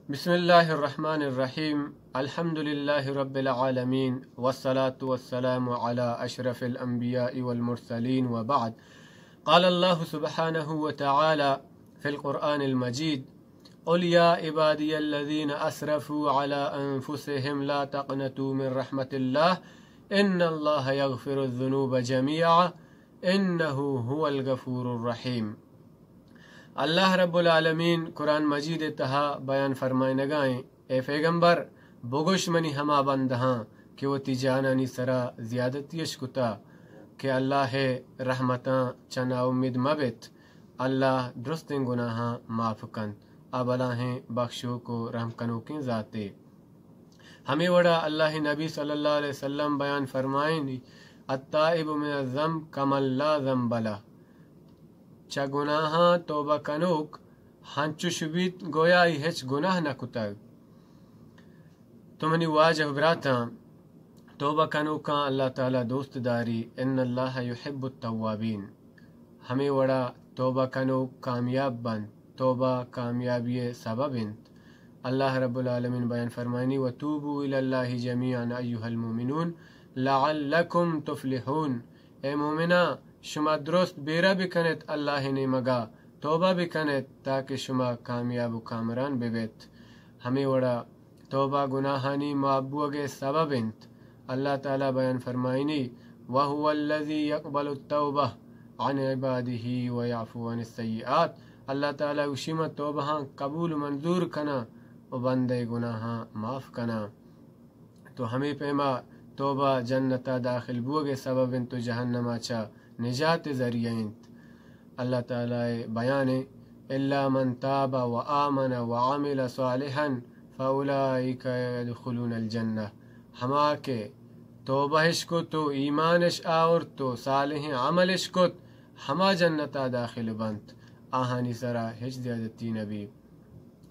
बिस्मिल्लाहिर्रहमानिर्रहीम अल्हम्दुलिल्लाहि रब्बिल आलमीन वस्सलातु वस्सलामु अला अशरफिल अंबिया'i वल मुरसलीन व बाद। क़ाल अल्लाहु सुब्हानहु व तआला फ़िल क़ुरआनिल मजीद क़ुल या इबादियल्लज़ीना असरफ़ू अला अनफ़ुसिहिम ला तक़नतू मिन रहमतिल्लाह इन्नल्लाहा यग़फ़िरुज़्ज़ुनूब जमीअन इन्नहु हुवल गफ़ूरुर रहीम। अल्लाह रब्बुल आलमीन कुरान मजीद तहा बयान फरमाए नगाएं ए पैगंबर बोगोश मनी हमा बंदहां कि वो तिजानानी सरा ज़्यादतियश कुता कि अल्लाह रहमतां चना उम्मीद मबित अल्लाह दुरुस्तें गुनाहां माफ़ कन अबला हैं बख्शो को रहम कनो के ज़ाते। हमें वड़ा अल्लाह नबी सल्लल्लाहु अलैहि वसल्लम बयान फरमाएं अत्ताइबु मिनज़ ज़ंब कमन ला ज़ंब लह। चा गुनाहा तोबा कनोक हंचुशबित गोया हेच गुनाह न कुतग तुमनी वाजह ब्राता तोबा कनोका अल्लाह ताला दोस्त दारी इन्नल्लाह युहिब्बुत तव्वाबीन। हमें वड़ा तोबा कनोक कामयाब बन तोबा कामयाबी सबब अल्लाह रब्बुल आलमीन बयान फरमानी वतूबू इलल्लाहि जमीअन अय्युहल मुमिनून लअल्लकुम तुफ्लिहून। ए मोमिना शुमा दुरुस्त बेरा भी कनेत अल्लाह ने मगा तोबा भी कनेत ताकि शुमा कामयाब कामरान बेबेत। हमें वड़ा तोबा गुनाहानी माबूगे सबब अल्लाह ताला बयान फरमाइनी वहुवल्लज़ी यक़बलुत तौबा अन इबादिही व याफ़ू अनिस सय्यिआत। अल्लाह ताला उशिमा तोबा कबूल मंजूर कना व बंदे गुनाहां माफ़ कना। तो हमें पेमा तोबा जन्नता दाखिल बुगे सबब तो जहन्नमा चा निजात ज़रिया अल्लाह ताला बयान इल्ला मन ताबा व आमन व आमिल सालिहन फ़उलाइका यदखुलूनल जन्नह। हमा के तोबाहिश को तो ईमानिश और तो सालिह अमलिश को हमा जन्नता दाखिल बंत आहानी सरा हिज ज़्यादती नबी।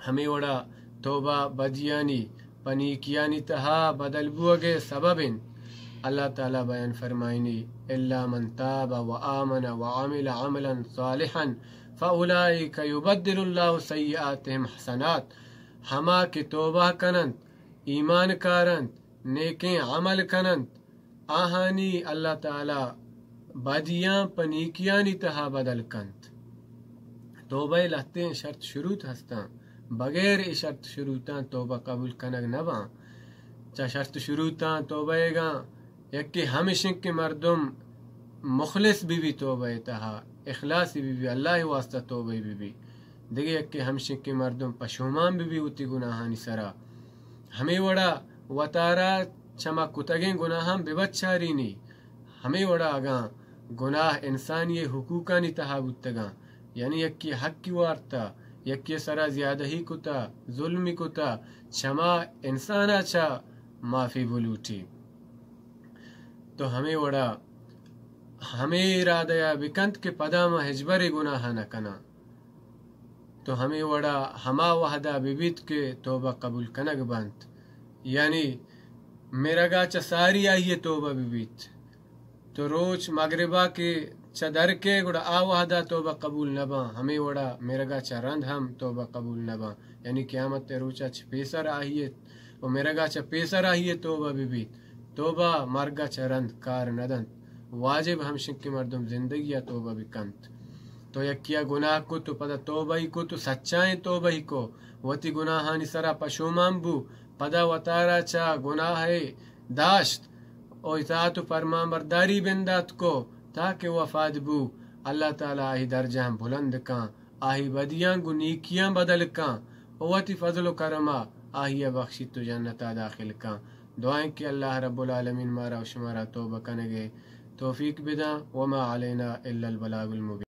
हमें वड़ा तोबा बदियानी पनीकियानी तहा बदल बुगे सबब अल्लाह ताला बयान फरमाइनी इल्ला मन ताबा व आमन व आमिल अमलन सालिहन फ़उलाइका युबद्दिलुल्लाहु सय्यिआतिहिम हसनात। हमा के तोबा कनंत ईमान कारंत नेके अमल कनंत आहानी अल्लाह ताला बदियां पनीकियानी तहा बदल कंत। तोबा लहते शर्त शुरूत हस्ता बगैर ए शर्त शुरूता तोबा कबूल कनग नबा चा शर्त शुरूता तोबेगा यक्के हमेशा के मर्दम मुखलिस बीबी तोबा तहा इखलासी बीबी अल्लाह वास्ता तोबा बीबी दिगे यक्के हमेशा के मर्दम पशुमान बीबी उती गुनाहानी सरा। हमें वड़ा वतारा चमा कुतगे गुनाहां बेबच्चारी नी हमें वड़ा आगा गुनाह इंसानी हुकूकानी तहा बुतगा यानी यक्की हक की वार्ता यक्की सरा ज्यादा ही कुता जुल्मी कुता क्षमा इंसाना चा माफी बुलूटी। तो हमें वड़ा हमें इरादया बिकंत के पदामा हिजबर गुनाह न कना तो हमें वड़ा हमा वहदा बिबित के तोबा कबूल कनग बंत यानी मेरा गाचा सारी आइए तोबा बिबित तो रोज मगरिबा के चदर के गुड़ा आ वहदा तोबा कबूल नबा हमें वड़ा मेरा गाचा रंध हम तोबा कबूल नबा यानी क़यामत रोचा पेसर आइए और मेरा गाचा पेसर आइए तोबा बिबित तोबा मरगा चरंद कार नदंत वाजिब हम शिक्की मर्दम जिंदगी या तोबा भी कंत तो यकिया गुनाह को तो पदा तोबा ही को तो सच्चाई तोबा ही को वती गुनाहानी सरा पशुमांबू पदा वतारा चा गुनाह है दाश्त और इताअत फरमान बरदारी बिंदात को ताकि वफाद बू अल्लाह ताला आही दर्जा बुलंद का आही बदियां गुनीकियां बदल का वती फजल करमा आही बख्शी तो जन्नता दाखिल का। दुआएं कि अल्लाह रब्बुल आलमीन मारा शुमारा तौबा कनेगे तौफीक बिदा वमा अलैना इल्लल बलागुल मुबीन।